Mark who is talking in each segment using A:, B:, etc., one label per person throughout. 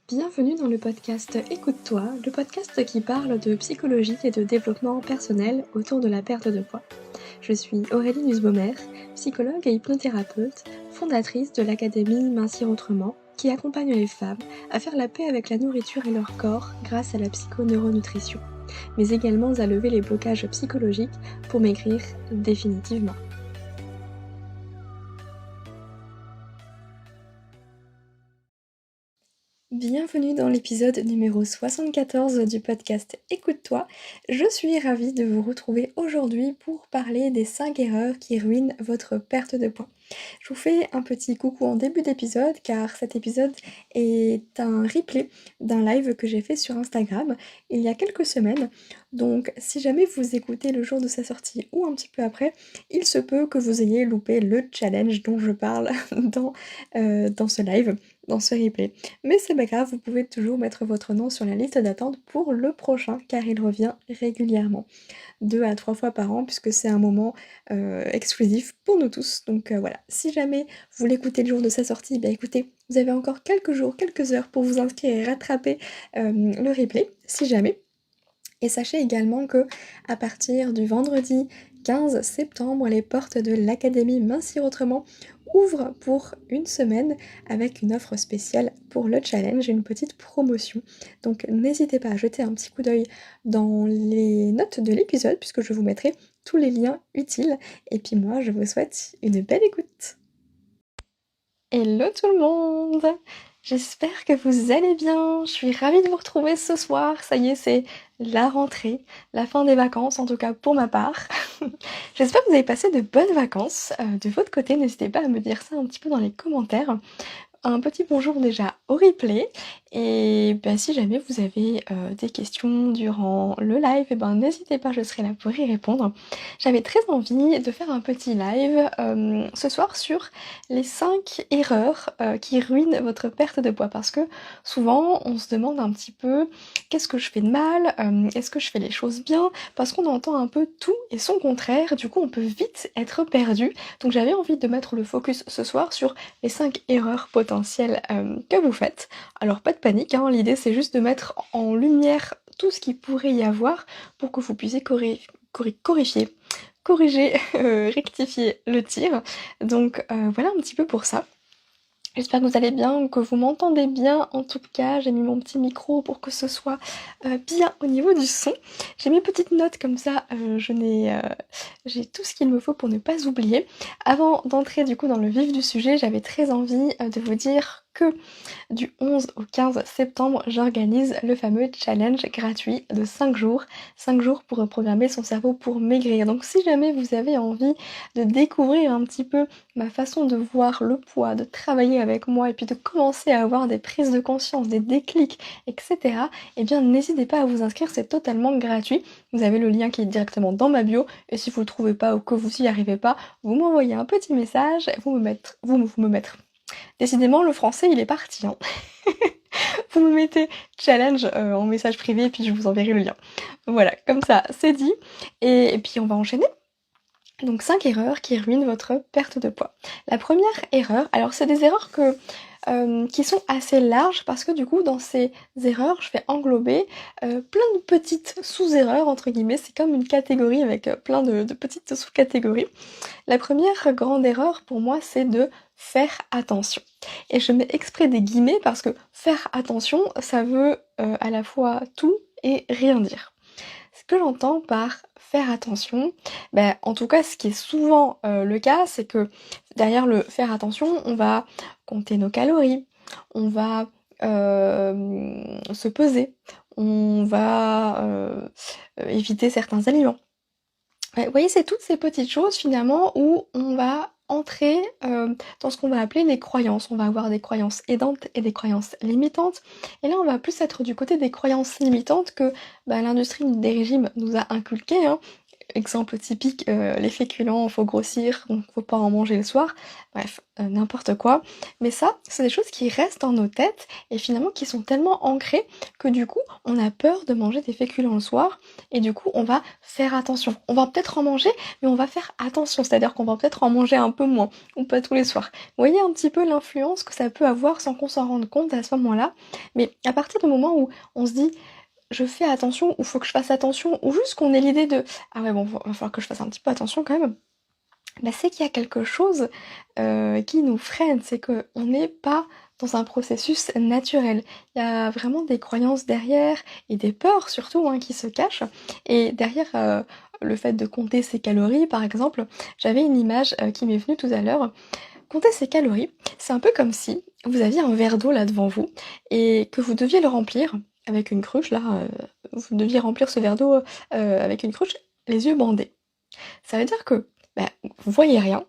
A: Bienvenue dans le podcast Écoute-toi, le podcast qui parle de psychologie et de développement personnel autour de la perte de poids. Je suis Aurélie Nussbaumer, psychologue et hypnothérapeute, fondatrice de l'Académie Mincir Autrement, qui accompagne les femmes à faire la paix avec la nourriture et leur corps grâce à la psychoneuronutrition, mais également à lever les blocages psychologiques pour maigrir définitivement. Bienvenue dans l'épisode numéro 74 du podcast Écoute-toi. Je suis ravie de vous retrouver aujourd'hui pour parler des 5 erreurs qui ruinent votre perte de poids. Je vous fais un petit coucou en début d'épisode car cet épisode est un replay d'un live que j'ai fait sur Instagram il y a quelques semaines. Donc si jamais vous écoutez le jour de sa sortie ou un petit peu après, il se peut que vous ayez loupé le challenge dont je parle dans ce live, dans ce replay. Mais c'est pas grave, vous pouvez toujours mettre votre nom sur la liste d'attente pour le prochain car il revient régulièrement. 2 à 3 fois par an puisque c'est un moment exclusif pour nous tous. Donc voilà, si jamais vous l'écoutez le jour de sa sortie, écoutez, vous avez encore quelques jours, quelques heures pour vous inscrire et rattraper le replay, si jamais. Et sachez également que à partir du vendredi 15 septembre, les portes de l'Académie Mincir Autrement ouvrent pour une semaine avec une offre spéciale pour le challenge, une petite promotion. Donc n'hésitez pas à jeter un petit coup d'œil dans les notes de l'épisode puisque je vous mettrai tous les liens utiles. Et puis moi, je vous souhaite une belle écoute. Hello tout le monde! J'espère que vous allez bien, je suis ravie de vous retrouver ce soir, ça y est, c'est la rentrée, la fin des vacances, en tout cas pour ma part. J'espère que vous avez passé de bonnes vacances, de votre côté, n'hésitez pas à me dire ça un petit peu dans les commentaires. Un petit bonjour déjà au replay et si jamais vous avez des questions durant le live, n'hésitez pas, je serai là pour y répondre. J'avais très envie de faire un petit live ce soir sur les 5 erreurs qui ruinent votre perte de poids parce que souvent on se demande un petit peu qu'est-ce que je fais de mal, est-ce que je fais les choses bien, parce qu'on entend un peu tout et son contraire, du coup on peut vite être perdu. Donc j'avais envie de mettre le focus ce soir sur les 5 erreurs potentielles que vous faites. Alors pas de panique, hein, l'idée c'est juste de mettre en lumière tout ce qu'il pourrait y avoir pour que vous puissiez corriger, rectifier le tir. Donc voilà un petit peu pour ça. J'espère que vous allez bien, que vous m'entendez bien. En tout cas, j'ai mis mon petit micro pour que ce soit bien au niveau du son. J'ai mes petites notes comme ça, j'ai tout ce qu'il me faut pour ne pas oublier. Avant d'entrer du coup dans le vif du sujet, j'avais très envie de vous dire que du 11 au 15 septembre, j'organise le fameux challenge gratuit de 5 jours. 5 jours pour reprogrammer son cerveau pour maigrir. Donc si jamais vous avez envie de découvrir un petit peu ma façon de voir le poids, de travailler avec moi et puis de commencer à avoir des prises de conscience, des déclics, etc. N'hésitez pas à vous inscrire, c'est totalement gratuit. Vous avez le lien qui est directement dans ma bio et si vous le trouvez pas ou que vous n'y arrivez pas, vous m'envoyez un petit message, vous me mettre. Décidément, le français, il est parti, hein. Vous me mettez challenge en message privé et puis je vous enverrai le lien. Voilà, comme ça, c'est dit. Et puis on va enchaîner. Donc 5 erreurs qui ruinent votre perte de poids. La première erreur, alors c'est des erreurs qui sont assez larges parce que du coup dans ces erreurs je vais englober plein de petites sous-erreurs entre guillemets, c'est comme une catégorie avec plein de petites sous-catégories. La première grande erreur pour moi c'est de faire attention. Et je mets exprès des guillemets parce que faire attention ça veut à la fois tout et rien dire. Ce que j'entends par faire attention, en tout cas ce qui est souvent le cas, c'est que derrière le faire attention, on va compter nos calories, on va se peser, on va éviter certains aliments. Vous voyez, c'est toutes ces petites choses finalement où on va entrer dans ce qu'on va appeler les croyances. On va avoir des croyances aidantes et des croyances limitantes. Et là, on va plus être du côté des croyances limitantes que l'industrie des régimes nous a inculquées, hein. Exemple typique, les féculents, faut grossir, donc faut pas en manger le soir. Bref, n'importe quoi. Mais ça, c'est des choses qui restent dans nos têtes et finalement qui sont tellement ancrées que du coup, on a peur de manger des féculents le soir et du coup, on va faire attention. On va peut-être en manger, mais on va faire attention, c'est-à-dire qu'on va peut-être en manger un peu moins ou pas tous les soirs. Vous voyez un petit peu l'influence que ça peut avoir sans qu'on s'en rende compte à ce moment-là? Mais à partir du moment où on se dit: «Je fais attention» ou «Faut que je fasse attention» ou juste qu'on ait l'idée de: «Ah ouais bon, va falloir que je fasse un petit peu attention quand même», bah, c'est qu'il y a quelque chose, qui nous freine. C'est qu'on n'est pas dans un processus naturel. Il y a vraiment des croyances derrière et des peurs surtout, hein, qui se cachent et derrière, le fait de compter ses calories par exemple, j'avais une image, qui m'est venue tout à l'heure. Compter ses calories, c'est un peu comme si vous aviez un verre d'eau là devant vous et que vous deviez le remplir avec une cruche là, vous deviez remplir ce verre d'eau, avec une cruche, les yeux bandés. Ça veut dire que, bah, vous voyez rien,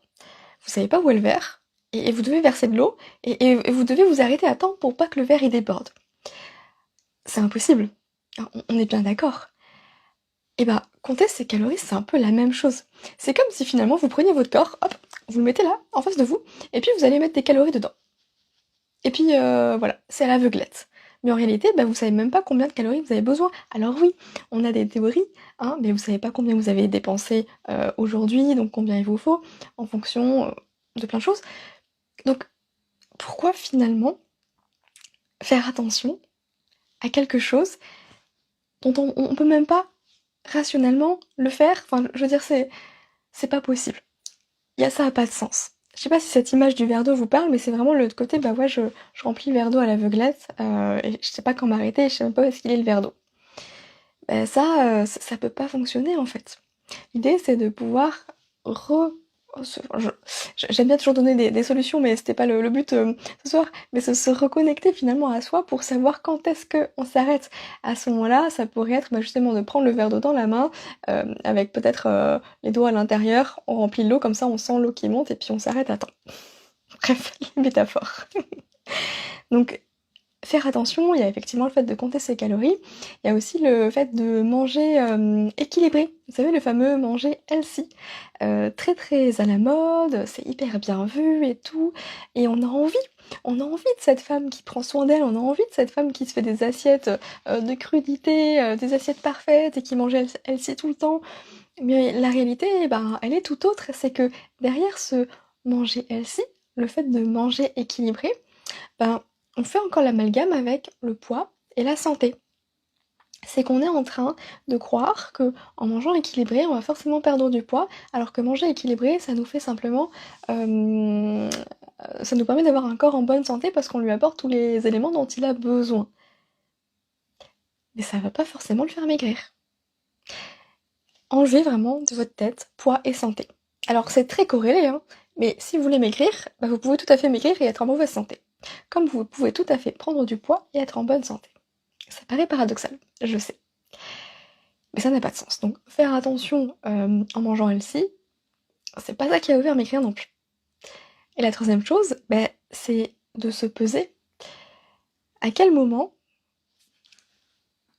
A: vous savez pas où est le verre et vous devez verser de l'eau et vous devez vous arrêter à temps pour pas que le verre il déborde. C'est impossible. On est bien d'accord. Et bah, compter ses calories, c'est un peu la même chose. C'est comme si finalement vous preniez votre corps, hop, vous le mettez là, en face de vous, et puis vous allez mettre des calories dedans. Et puis voilà, c'est à l'aveuglette. Mais en réalité, bah, vous savez même pas combien de calories vous avez besoin. Alors oui, on a des théories, hein, mais vous savez pas combien vous avez dépensé aujourd'hui, donc combien il vous faut, en fonction de plein de choses. Donc pourquoi finalement faire attention à quelque chose dont on peut même pas rationnellement le faire? Enfin, je veux dire, c'est pas possible. Ça a pas de sens. Je sais pas si cette image du verre d'eau vous parle, mais c'est vraiment le côté, bah ouais, je remplis le verre d'eau à l'aveuglette, et je sais pas quand m'arrêter, et je sais même pas où est-ce qu'il est le verre d'eau. Bah ça peut pas fonctionner en fait. L'idée c'est de pouvoir re j'aime bien toujours donner des solutions, mais c'était pas le but, ce soir, mais se reconnecter finalement à soi pour savoir quand est-ce qu'on s'arrête. À ce moment-là, ça pourrait être, bah, justement de prendre le verre d'eau dans la main, avec peut-être, les doigts à l'intérieur, on remplit l'eau comme ça on sent l'eau qui monte et puis on s'arrête à temps. Bref, les métaphores. Donc faire attention, il y a effectivement le fait de compter ses calories, il y a aussi le fait de manger, équilibré. Vous savez le fameux manger healthy, très, très à la mode, c'est hyper bien vu et tout et on a envie de cette femme qui prend soin d'elle, on a envie de cette femme qui se fait des assiettes, de crudités, des assiettes parfaites et qui mange healthy tout le temps. Mais la réalité, ben, elle est tout autre, c'est que derrière ce manger healthy, le fait de manger équilibré, ben, on fait encore l'amalgame avec le poids et la santé. C'est qu'on est en train de croire que en mangeant équilibré, on va forcément perdre du poids, alors que manger équilibré, ça nous fait simplement, ça nous permet d'avoir un corps en bonne santé parce qu'on lui apporte tous les éléments dont il a besoin. Mais ça va pas forcément le faire maigrir. Enlevez vraiment de votre tête poids et santé. Alors c'est très corrélé, hein, mais si vous voulez maigrir, bah, vous pouvez tout à fait maigrir et être en mauvaise santé. Comme vous pouvez tout à fait prendre du poids et être en bonne santé. Ça paraît paradoxal, je sais. Mais ça n'a pas de sens. Donc faire attention en mangeant healthy, c'est pas ça qui va vous faire maigrir non plus. Et la troisième chose, bah, c'est de se peser. À quel moment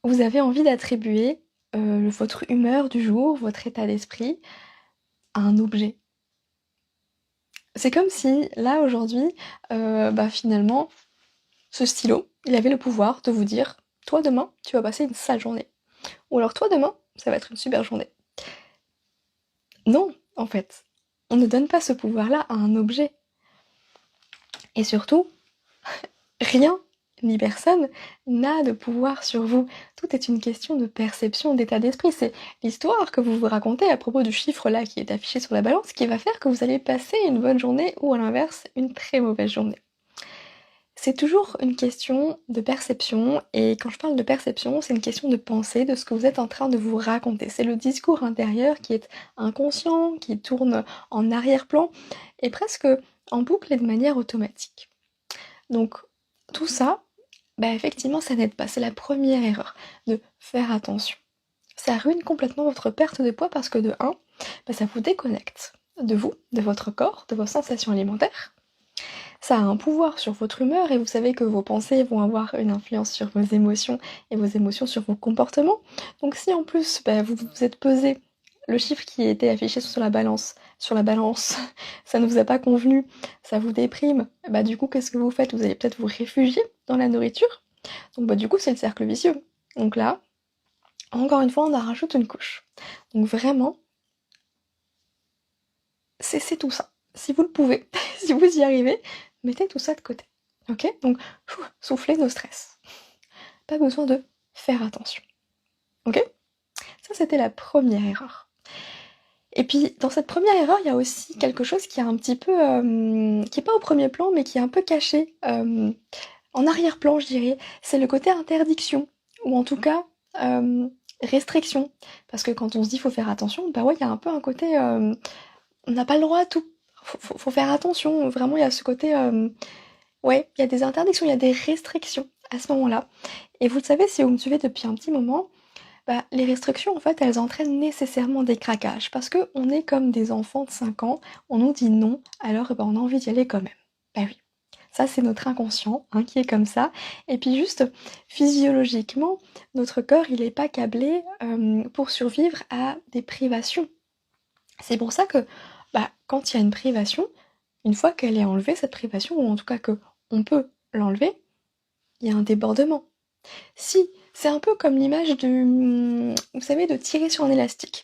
A: vous avez envie d'attribuer votre humeur du jour, votre état d'esprit à un objet? C'est comme si, là, aujourd'hui, bah, finalement, ce stylo, il avait le pouvoir de vous dire: «Toi, demain, tu vas passer une sale journée» ou alors: «Toi, demain, ça va être une super journée». Non, en fait, on ne donne pas ce pouvoir-là à un objet. Et surtout, rien ni personne n'a de pouvoir sur vous. Tout est une question de perception, d'état d'esprit. C'est l'histoire que vous vous racontez à propos du chiffre là qui est affiché sur la balance qui va faire que vous allez passer une bonne journée ou à l'inverse une très mauvaise journée. C'est toujours une question de perception et quand je parle de perception, c'est une question de pensée, de ce que vous êtes en train de vous raconter. C'est le discours intérieur qui est inconscient, qui tourne en arrière-plan et presque en boucle et de manière automatique. Donc tout ça, bah effectivement ça n'aide pas, c'est la première erreur, de faire attention. Ça ruine complètement votre perte de poids parce que de un, bah ça vous déconnecte de vous, de votre corps, de vos sensations alimentaires. Ça a un pouvoir sur votre humeur et vous savez que vos pensées vont avoir une influence sur vos émotions et vos émotions sur vos comportements. Donc si en plus bah, vous vous êtes pesé le chiffre qui était affiché sur la balance, ça ne vous a pas convenu, ça vous déprime, bah du coup qu'est-ce que vous faites? Vous allez peut-être vous réfugier dans la nourriture. Donc bah du coup c'est le cercle vicieux. Donc là, encore une fois, on en rajoute une couche. Donc vraiment, cessez tout ça. Si vous le pouvez, si vous y arrivez, mettez tout ça de côté. Ok? Donc soufflez nos stress. Pas besoin de faire attention. Ok? Ça c'était la première erreur. Et puis, dans cette première erreur, il y a aussi quelque chose qui est un petit peu, qui est pas au premier plan, mais qui est un peu caché, en arrière-plan, je dirais. C'est le côté interdiction, ou en tout cas, restriction. Parce que quand on se dit faut faire attention, bah ouais, il y a un peu un côté, on n'a pas le droit à tout. Faut faire attention. Vraiment, il y a ce côté, ouais, il y a des interdictions, il y a des restrictions à ce moment-là. Et vous le savez, si vous me suivez depuis un petit moment, bah, les restrictions, en fait, elles entraînent nécessairement des craquages, parce que on est comme des enfants de 5 ans, on nous dit non, alors on a envie d'y aller quand même. Bah oui, ça c'est notre inconscient hein, qui est comme ça. Et puis juste, physiologiquement, notre corps, il n'est pas câblé pour survivre à des privations. C'est pour ça que bah, quand il y a une privation, une fois qu'elle est enlevée, cette privation, ou en tout cas que on peut l'enlever, il y a un débordement. Si, c'est un peu comme l'image vous savez, de tirer sur un élastique.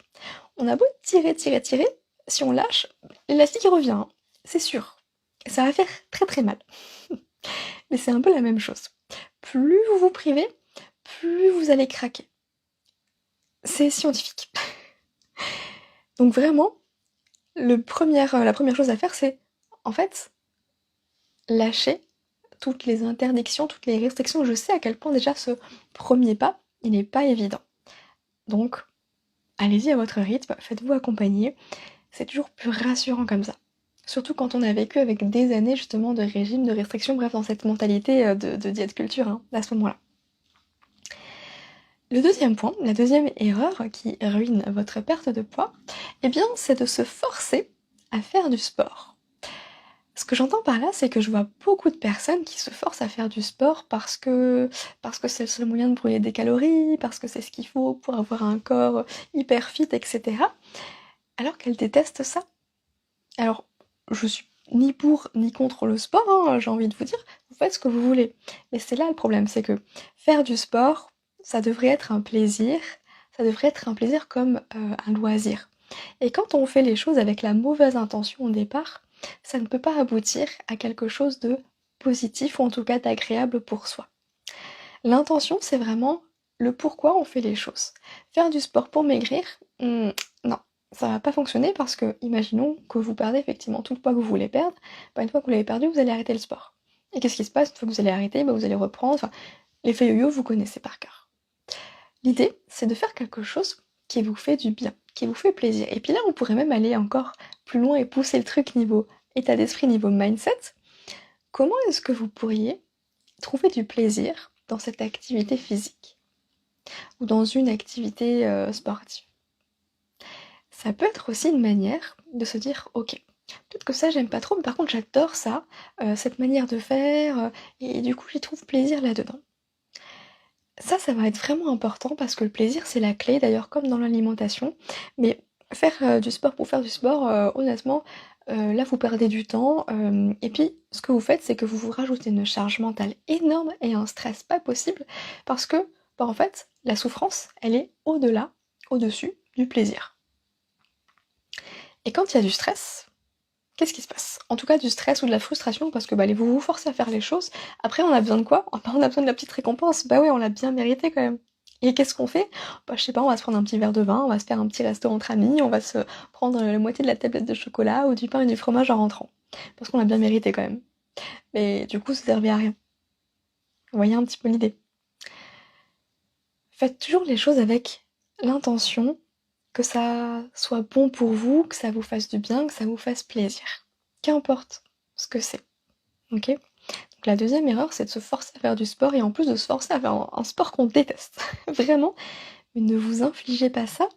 A: On a beau tirer, tirer, tirer, si on lâche, l'élastique il revient, hein, c'est sûr. Ça va faire très très mal. Mais c'est un peu la même chose. Plus vous vous privez, plus vous allez craquer. C'est scientifique. Donc vraiment, la première chose à faire, c'est, en fait, lâcher toutes les interdictions, toutes les restrictions. Je sais à quel point déjà ce premier pas, il n'est pas évident. Donc, allez-y à votre rythme, faites-vous accompagner, c'est toujours plus rassurant comme ça. Surtout quand on a vécu avec des années justement de régime, de restriction, bref, dans cette mentalité de diète culture, hein, à ce moment-là. Le deuxième point, la deuxième erreur qui ruine votre perte de poids, eh bien, c'est de se forcer à faire du sport. Ce que j'entends par là, c'est que je vois beaucoup de personnes qui se forcent à faire du sport parce que c'est le seul moyen de brûler des calories, parce que c'est ce qu'il faut pour avoir un corps hyper fit, etc. Alors qu'elles détestent ça. Alors, je suis ni pour ni contre le sport, hein, j'ai envie de vous dire, vous faites ce que vous voulez. Mais c'est là le problème, c'est que faire du sport, ça devrait être un plaisir, ça devrait être un plaisir comme un loisir. Et quand on fait les choses avec la mauvaise intention au départ, ça ne peut pas aboutir à quelque chose de positif ou en tout cas d'agréable pour soi. L'intention, c'est vraiment le pourquoi on fait les choses. Faire du sport pour maigrir, non, ça va pas fonctionner parce que, imaginons que vous perdez effectivement tout le poids que vous voulez perdre, bah une fois que vous l'avez perdu, vous allez arrêter le sport. Et qu'est-ce qui se passe une fois que vous allez arrêter? Bah vous allez reprendre, enfin, l'effet yo-yo, vous connaissez par cœur. L'idée, c'est de faire quelque chose qui vous fait du bien, qui vous fait plaisir. Et puis là, on pourrait même aller encore plus loin et pousser le truc niveau état d'esprit, niveau mindset. Comment est-ce que vous pourriez trouver du plaisir dans cette activité physique ou dans une activité sportive? Ça peut être aussi une manière de se dire ok, peut-être que ça j'aime pas trop, mais par contre j'adore ça, cette manière de faire, et du coup j'y trouve plaisir là-dedans. Ça va être vraiment important parce que le plaisir c'est la clé, d'ailleurs comme dans l'alimentation, mais faire du sport pour faire du sport, honnêtement, là vous perdez du temps, et puis ce que vous faites c'est que vous vous rajoutez une charge mentale énorme et un stress pas possible parce que, bah, en fait, la souffrance elle est au-delà, au-dessus du plaisir. Et quand il y a du stress, qu'est-ce qui se passe? En tout cas du stress ou de la frustration parce que, bah, vous vous forcez à faire les choses, après on a besoin de quoi? Ah bah, on a besoin de la petite récompense, bah ouais, on l'a bien mérité quand même. Et qu'est-ce qu'on fait? Bah, je sais pas, on va se prendre un petit verre de vin, on va se faire un petit resto entre amis, on va se prendre la moitié de la tablette de chocolat ou du pain et du fromage en rentrant. Parce qu'on l'a bien mérité quand même. Mais du coup, ça servait à rien. Vous voyez un petit peu l'idée. Faites toujours les choses avec l'intention que ça soit bon pour vous, que ça vous fasse du bien, que ça vous fasse plaisir. Qu'importe ce que c'est. Ok? Donc la deuxième erreur, c'est de se forcer à faire du sport et en plus de se forcer à faire un sport qu'on déteste. Vraiment. Mais ne vous infligez pas ça.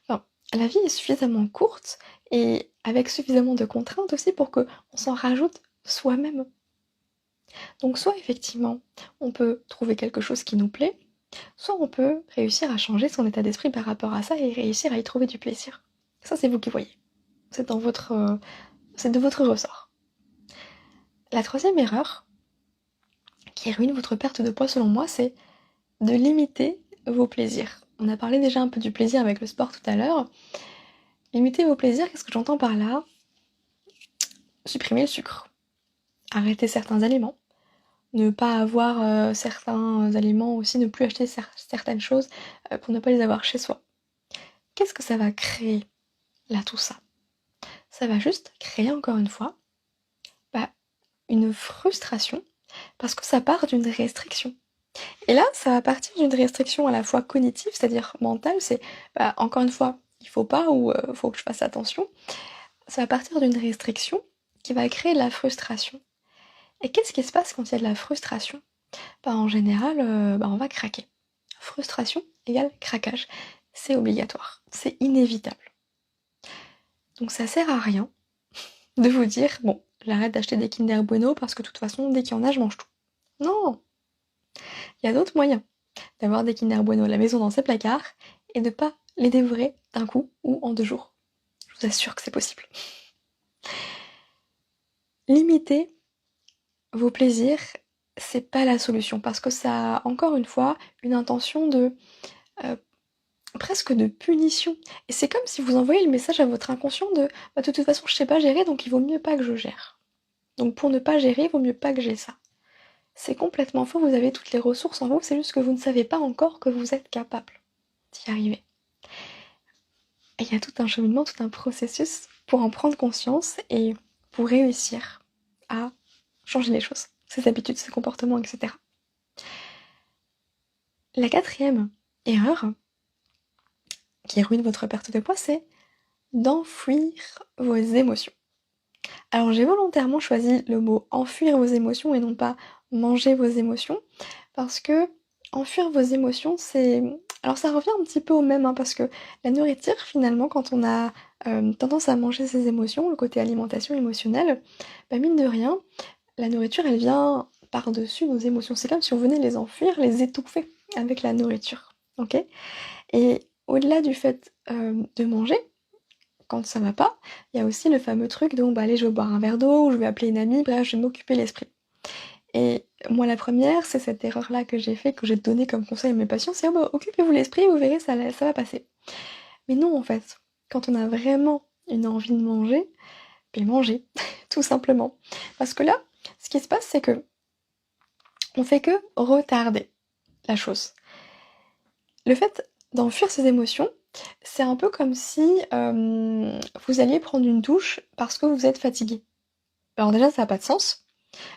A: Enfin, la vie est suffisamment courte et avec suffisamment de contraintes aussi pour qu'on s'en rajoute soi-même. Donc soit effectivement, on peut trouver quelque chose qui nous plaît, soit on peut réussir à changer son état d'esprit par rapport à ça et réussir à y trouver du plaisir. Ça, c'est vous qui voyez. C'est c'est de votre ressort. La troisième erreur qui ruine votre perte de poids selon moi, c'est de limiter vos plaisirs. On a parlé déjà un peu du plaisir avec le sport tout à l'heure. Limiter vos plaisirs, qu'est-ce que j'entends par là? Supprimer le sucre. Arrêter certains aliments. Ne pas avoir certains aliments aussi, ne plus acheter certaines choses pour ne pas les avoir chez soi. Qu'est-ce que ça va créer là tout ça? Ça va juste créer encore une fois une frustration parce que ça part d'une restriction. Et là, ça va partir d'une restriction à la fois cognitive, c'est-à-dire mentale, c'est encore une fois, il faut pas ou faut que je fasse attention. Ça va partir d'une restriction qui va créer de la frustration. Et qu'est-ce qui se passe quand il y a de la frustration? En général, on va craquer. Frustration égale craquage. C'est obligatoire, c'est inévitable. Donc ça sert à rien de vous dire, bon, j'arrête d'acheter des Kinder Bueno parce que de toute façon, dès qu'il y en a, je mange tout. Non! Il y a d'autres moyens d'avoir des Kinder Bueno à la maison dans ses placards et de pas les dévorer d'un coup ou en 2 jours. Je vous assure que c'est possible. Limiter vos plaisirs, c'est pas la solution parce que ça a encore une fois une intention de presque de punition. Et c'est comme si vous envoyez le message à votre inconscient de de toute façon je sais pas gérer donc il vaut mieux pas que je gère. Donc pour ne pas gérer, il vaut mieux pas que j'ai ça. C'est complètement faux, vous avez toutes les ressources en vous, c'est juste que vous ne savez pas encore que vous êtes capable d'y arriver. Et il y a tout un cheminement, tout un processus pour en prendre conscience et pour réussir à changer les choses, ses habitudes, ses comportements, etc. La quatrième erreur qui ruine votre perte de poids, c'est d'enfuir vos émotions. Alors j'ai volontairement choisi le mot enfuir vos émotions et non pas manger vos émotions, parce que enfuir vos émotions, c'est... Alors ça revient un petit peu au même, parce que la nourriture, finalement, quand on a tendance à manger ses émotions, le côté alimentation émotionnelle, mine de rien, la nourriture, elle vient par-dessus nos émotions. C'est comme si on venait les enfuir, les étouffer avec la nourriture, ok? Et au-delà du fait de manger, quand ça va pas, il y a aussi le fameux truc de allez, je vais boire un verre d'eau, ou je vais appeler une amie, bref, je vais m'occuper l'esprit. Et moi, la première, c'est cette erreur-là que j'ai fait, que j'ai donné comme conseil à mes patients, c'est occupez-vous l'esprit, vous verrez, ça va passer. Mais non, en fait, quand on a vraiment une envie de manger, manger, tout simplement. Parce que là, ce qui se passe, c'est que on fait que retarder la chose. Le fait d'enfuir ses émotions, c'est un peu comme si vous alliez prendre une douche parce que vous êtes fatigué. Alors déjà, ça n'a pas de sens,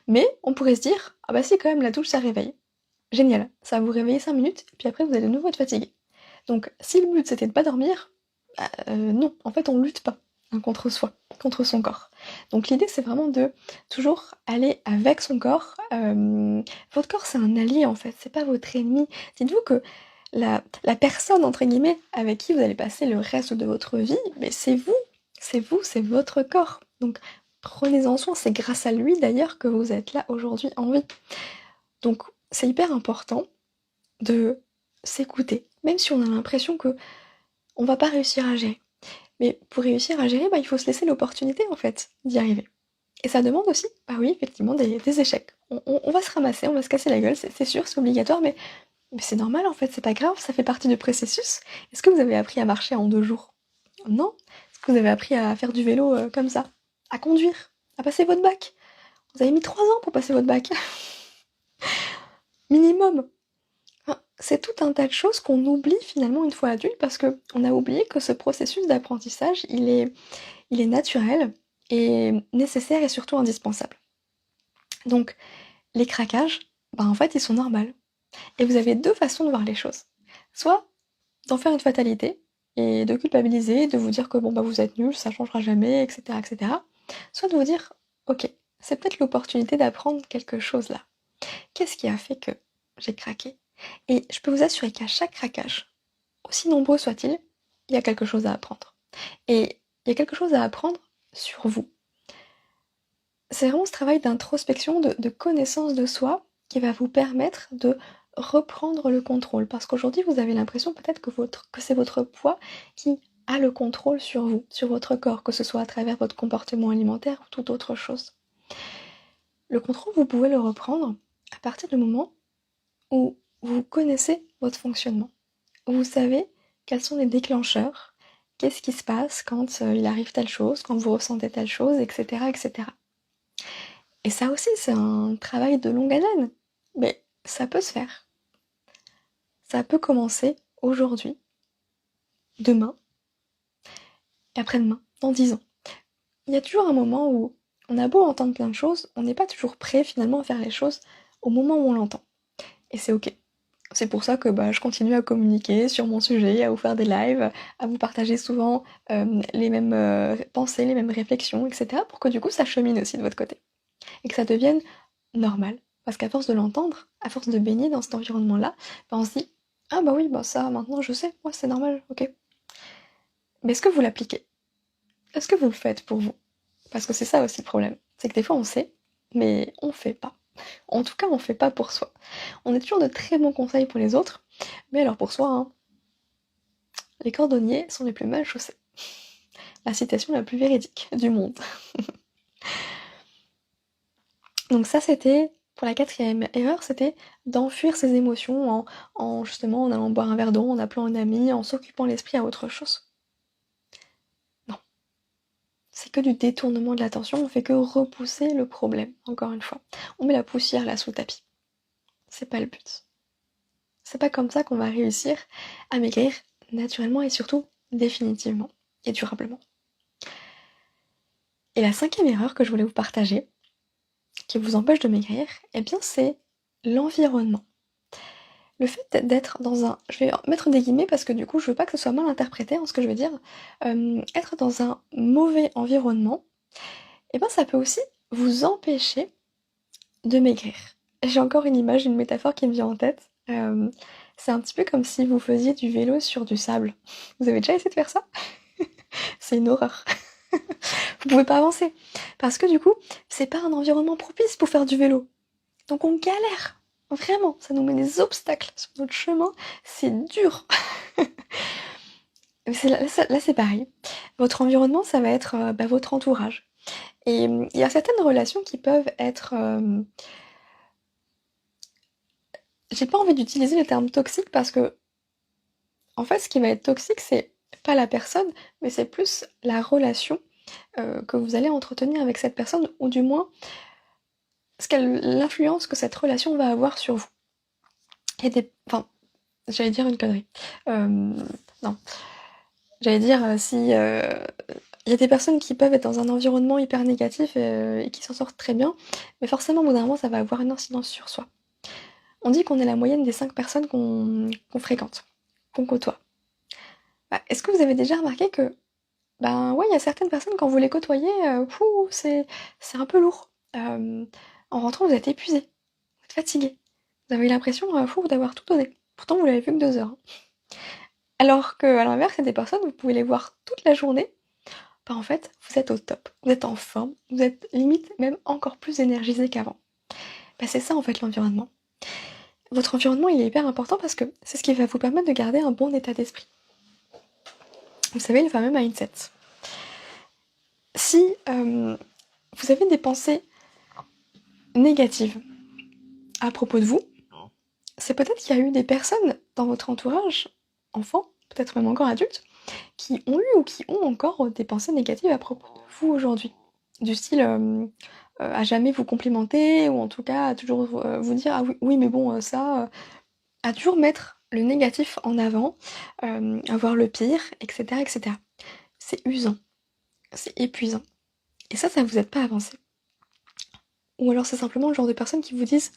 A: mais on pourrait se dire, ah bah si quand même, la douche, ça réveille. Génial, ça va vous réveiller 5 minutes, et puis après vous allez de nouveau être fatigué. Donc si le but c'était de pas dormir, non, en fait on lutte pas contre soi, contre son corps. Donc l'idée c'est vraiment de toujours aller avec son corps. Votre corps c'est un allié en fait, c'est pas votre ennemi. Dites-vous que la personne entre guillemets avec qui vous allez passer le reste de votre vie, mais c'est vous, c'est votre corps. Donc prenez-en soin, c'est grâce à lui d'ailleurs que vous êtes là aujourd'hui en vie. Donc c'est hyper important de s'écouter, même si on a l'impression que on va pas réussir à gérer. Mais pour réussir à gérer, il faut se laisser l'opportunité en fait d'y arriver. Et ça demande aussi, oui, effectivement, des échecs. On va se ramasser, on va se casser la gueule, c'est sûr, c'est obligatoire, mais c'est normal en fait, c'est pas grave, ça fait partie du processus. Est-ce que vous avez appris à marcher en 2 jours? Non. Est-ce que vous avez appris à faire du vélo comme ça? À conduire? À passer votre bac? Vous avez mis 3 ans pour passer votre bac. Minimum. C'est tout un tas de choses qu'on oublie finalement une fois adulte parce qu'on a oublié que ce processus d'apprentissage, il est naturel et nécessaire et surtout indispensable. Donc les craquages, en fait, ils sont normaux. Et vous avez 2 façons de voir les choses. Soit d'en faire une fatalité et de culpabiliser, de vous dire que vous êtes nul, ça changera jamais, etc., etc. Soit de vous dire, ok, c'est peut-être l'opportunité d'apprendre quelque chose là. Qu'est-ce qui a fait que j'ai craqué? Et je peux vous assurer qu'à chaque craquage, aussi nombreux soit-il, il y a quelque chose à apprendre. Et il y a quelque chose à apprendre sur vous. C'est vraiment ce travail d'introspection, de connaissance de soi qui va vous permettre de reprendre le contrôle. Parce qu'aujourd'hui, vous avez l'impression peut-être que c'est votre poids qui a le contrôle sur vous, sur votre corps, que ce soit à travers votre comportement alimentaire ou toute autre chose. Le contrôle, vous pouvez le reprendre à partir du moment où vous connaissez votre fonctionnement. Vous savez quels sont les déclencheurs, qu'est-ce qui se passe quand il arrive telle chose, quand vous ressentez telle chose, etc., etc. Et ça aussi, c'est un travail de longue haleine, mais ça peut se faire. Ça peut commencer aujourd'hui, demain, et après-demain, dans 10 ans. Il y a toujours un moment où on a beau entendre plein de choses, on n'est pas toujours prêt finalement à faire les choses au moment où on l'entend. Et c'est ok. C'est pour ça que je continue à communiquer sur mon sujet, à vous faire des lives, à vous partager souvent les mêmes pensées, les mêmes réflexions, etc. pour que du coup ça chemine aussi de votre côté. Et que ça devienne normal. Parce qu'à force de l'entendre, à force de baigner dans cet environnement-là, on se dit ah bah oui, ça maintenant je sais, ouais, c'est normal, ok. Mais est-ce que vous l'appliquez? Est-ce que vous le faites pour vous? Parce que c'est ça aussi le problème. C'est que des fois on sait, mais on fait pas. En tout cas, on fait pas pour soi. On est toujours de très bons conseils pour les autres, mais alors pour soi, hein, les cordonniers sont les plus mal chaussés. La citation la plus véridique du monde. Donc ça, c'était, pour la 4e erreur, c'était d'enfuir ses émotions en justement en allant boire un verre d'eau, en appelant un ami, en s'occupant l'esprit à autre chose. Non. C'est que du détournement de l'attention, on fait que repousser le problème, encore une fois. On met la poussière là sous le tapis. C'est pas le but. C'est pas comme ça qu'on va réussir à maigrir naturellement et surtout définitivement et durablement. Et la 5e erreur que je voulais vous partager, qui vous empêche de maigrir, eh bien c'est l'environnement. Le fait d'être dans un... Je vais mettre des guillemets parce que du coup je veux pas que ce soit mal interprété ce que je veux dire. Être dans un mauvais environnement, eh bien ça peut aussi vous empêcher de maigrir. J'ai encore une image, une métaphore qui me vient en tête. C'est un petit peu comme si vous faisiez du vélo sur du sable. Vous avez déjà essayé de faire ça? C'est une horreur. Vous pouvez pas avancer. Parce que du coup, c'est pas un environnement propice pour faire du vélo. Donc on galère. Vraiment, ça nous met des obstacles sur notre chemin. C'est dur. Là, c'est pareil. Votre environnement, ça va être votre entourage. Et il y a certaines relations qui peuvent être... J'ai pas envie d'utiliser le terme toxique parce que, en fait, ce qui va être toxique, c'est pas la personne, mais c'est plus la relation que vous allez entretenir avec cette personne, ou du moins l'influence que cette relation va avoir sur vous. Il y a des... Enfin, j'allais dire une connerie. Non. J'allais dire, si... Il y a des personnes qui peuvent être dans un environnement hyper négatif et qui s'en sortent très bien, mais forcément, au bout d'un moment, ça va avoir une incidence sur soi. On dit qu'on est la moyenne des 5 personnes qu'on fréquente, qu'on côtoie. Est-ce que vous avez déjà remarqué que, ouais, il y a certaines personnes, quand vous les côtoyez, c'est un peu lourd. En rentrant, vous êtes épuisé, vous êtes fatigué. Vous avez l'impression, d'avoir tout donné. Pourtant, vous l'avez vu que 2 heures. Alors qu'à l'inverse, il y a des personnes, vous pouvez les voir toute la journée. En fait, vous êtes au top. Vous êtes en forme. Vous êtes limite même encore plus énergisé qu'avant. C'est ça, en fait, l'environnement. Votre environnement, il est hyper important parce que c'est ce qui va vous permettre de garder un bon état d'esprit. Vous savez, le fameux mindset. Si vous avez des pensées négatives à propos de vous, c'est peut-être qu'il y a eu des personnes dans votre entourage, enfants, peut-être même encore adultes, qui ont eu ou qui ont encore des pensées négatives à propos de vous aujourd'hui. Du style à jamais vous complimenter, ou en tout cas à toujours vous dire ah oui mais bon ça, à toujours mettre le négatif en avant, avoir le pire, etc. etc. C'est usant, c'est épuisant. Et ça vous aide pas à avancer. Ou alors c'est simplement le genre de personnes qui vous disent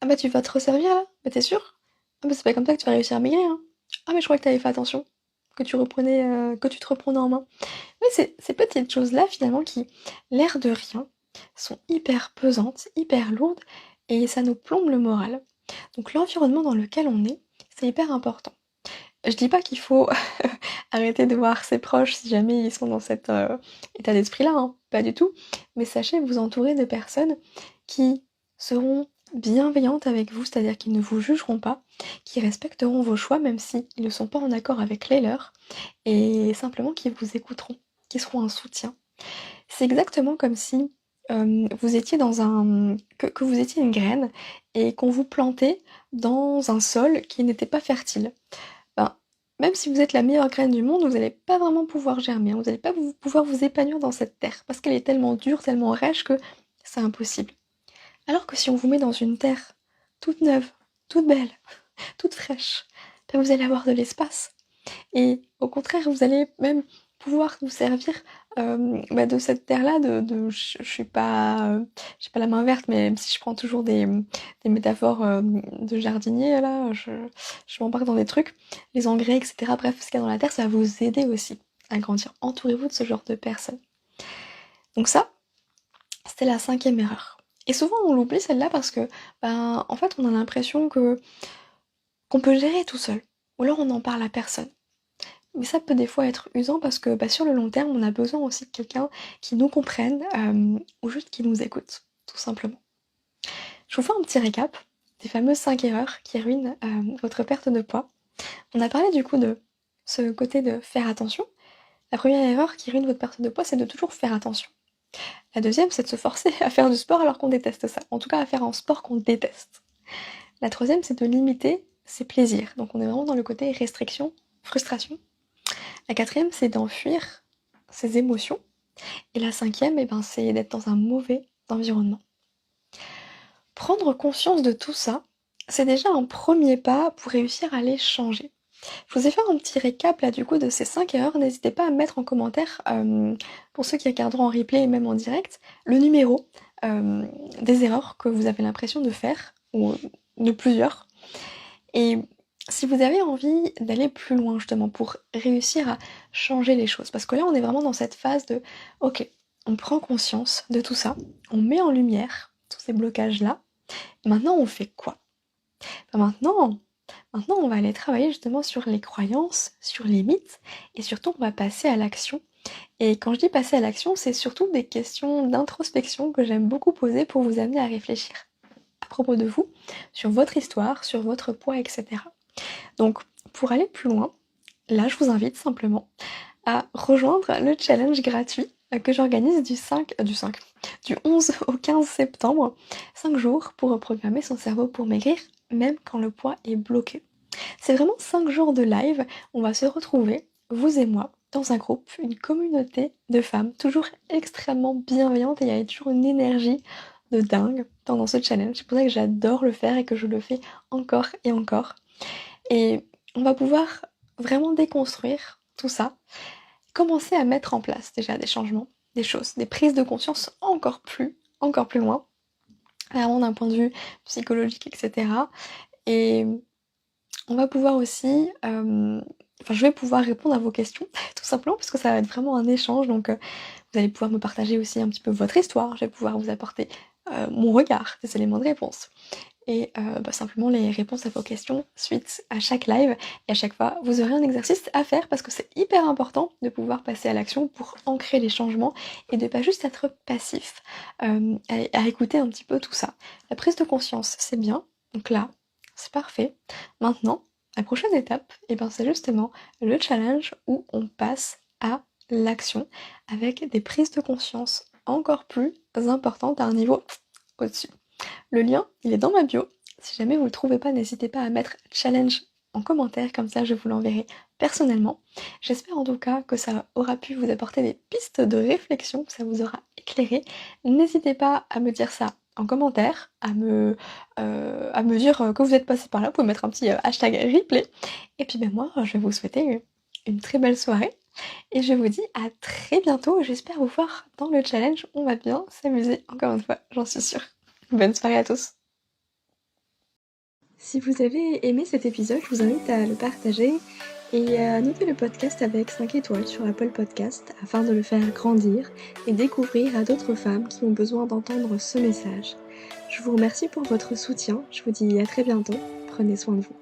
A: ah tu vas te resservir là? T'es sûr? Ah c'est pas comme ça que tu vas réussir à maigrir, hein. Ah mais je crois que t'avais fait attention, que tu te reprenais en main. Oui, ces petites choses-là, finalement, qui, l'air de rien, sont hyper pesantes, hyper lourdes, et ça nous plombe le moral. Donc l'environnement dans lequel on est, c'est hyper important. Je dis pas qu'il faut arrêter de voir ses proches si jamais ils sont dans cet état d'esprit-là, hein, pas du tout. Mais sachez vous entourer de personnes qui seront bienveillantes avec vous, c'est-à-dire qu'ils ne vous jugeront pas, qui respecteront vos choix même s'ils ne sont pas en accord avec les leurs, et simplement qui vous écouteront, qui seront un soutien. C'est exactement comme si, vous étiez dans un que vous étiez une graine et qu'on vous plantait dans un sol qui n'était pas fertile. Ben, même si vous êtes la meilleure graine du monde, vous allez pas vraiment pouvoir germer, hein. Vous allez pas pouvoir vous épanouir dans cette terre parce qu'elle est tellement dure, tellement rêche que c'est impossible. Alors que si on vous met dans une terre toute neuve, toute belle, toute fraîche, ben vous allez avoir de l'espace. Et au contraire, vous allez même pouvoir vous servir, de cette terre-là, j'ai pas la main verte, mais même si je prends toujours des métaphores, de jardinier là, je m'embarque dans des trucs, les engrais et cetera, bref, ce qu'il y a dans la terre, ça va vous aider aussi à grandir. Entourez-vous de ce genre de personnes. Donc ça, c'était la 5e erreur. Et souvent on l'oublie celle-là parce que, en fait, on a l'impression qu'on peut gérer tout seul, ou alors on n'en parle à personne. Mais ça peut des fois être usant parce que, sur le long terme, on a besoin aussi de quelqu'un qui nous comprenne, ou juste qui nous écoute, tout simplement. Je vous fais un petit récap des fameuses 5 erreurs qui ruinent, votre perte de poids. On a parlé du coup de ce côté de faire attention. La première erreur qui ruine votre perte de poids, c'est de toujours faire attention. La deuxième, c'est de se forcer à faire du sport alors qu'on déteste ça. En tout cas, à faire un sport qu'on déteste. La troisième, c'est de limiter ses plaisirs. Donc on est vraiment dans le côté restriction, frustration. La quatrième, c'est d'enfuir ses émotions. Et la cinquième, c'est d'être dans un mauvais environnement. Prendre conscience de tout ça, c'est déjà un premier pas pour réussir à les changer. Je vous ai fait un petit récap là du coup de ces 5 erreurs. N'hésitez pas à me mettre en commentaire, pour ceux qui regarderont en replay et même en direct, le numéro des erreurs que vous avez l'impression de faire, ou de plusieurs. Et si vous avez envie d'aller plus loin justement pour réussir à changer les choses, parce que là on est vraiment dans cette phase de ok, on prend conscience de tout ça, on met en lumière tous ces blocages là, maintenant on fait quoi? Maintenant on va aller travailler justement sur les croyances, sur les mythes, et surtout on va passer à l'action. Et quand je dis passer à l'action, c'est surtout des questions d'introspection que j'aime beaucoup poser pour vous amener à réfléchir à propos de vous, sur votre histoire, sur votre poids, etc. Donc, pour aller plus loin, là, je vous invite simplement à rejoindre le challenge gratuit que j'organise du 11 au 15 septembre, 5 jours pour reprogrammer son cerveau pour maigrir, même quand le poids est bloqué. C'est vraiment 5 jours de live, on va se retrouver, vous et moi, dans un groupe, une communauté de femmes, toujours extrêmement bienveillantes, et il y a toujours une énergie de dingue dans ce challenge. C'est pour ça que j'adore le faire et que je le fais encore et encore. Et on va pouvoir vraiment déconstruire tout ça, commencer à mettre en place déjà des changements, des choses, des prises de conscience encore plus loin, vraiment d'un point de vue psychologique, etc. Et on va pouvoir aussi, je vais pouvoir répondre à vos questions, tout simplement, parce que ça va être vraiment un échange, donc vous allez pouvoir me partager aussi un petit peu votre histoire, je vais pouvoir vous apporter mon regard, des éléments de réponse. Et simplement les réponses à vos questions suite à chaque live. Et à chaque fois, vous aurez un exercice à faire parce que c'est hyper important de pouvoir passer à l'action pour ancrer les changements et de pas juste être passif à écouter un petit peu tout ça. La prise de conscience, c'est bien. Donc là, c'est parfait. Maintenant, la prochaine étape, c'est justement le challenge où on passe à l'action avec des prises de conscience encore plus importantes à un niveau au-dessus. Le lien, il est dans ma bio. Si jamais vous le trouvez pas, n'hésitez pas à mettre challenge en commentaire, comme ça je vous l'enverrai personnellement. J'espère en tout cas que ça aura pu vous apporter des pistes de réflexion, que ça vous aura éclairé. N'hésitez pas à me dire ça en commentaire, à me dire que vous êtes passé par là, vous pouvez mettre un petit hashtag replay. Et puis moi, je vais vous souhaiter une très belle soirée. Et je vous dis à très bientôt, j'espère vous voir dans le challenge, on va bien s'amuser encore une fois, j'en suis sûre. Bonne soirée à tous. Si vous avez aimé cet épisode, je vous invite à le partager et à noter le podcast avec 5 étoiles sur Apple Podcast afin de le faire grandir et découvrir à d'autres femmes qui ont besoin d'entendre ce message. Je vous remercie pour votre soutien, je vous dis à très bientôt, prenez soin de vous.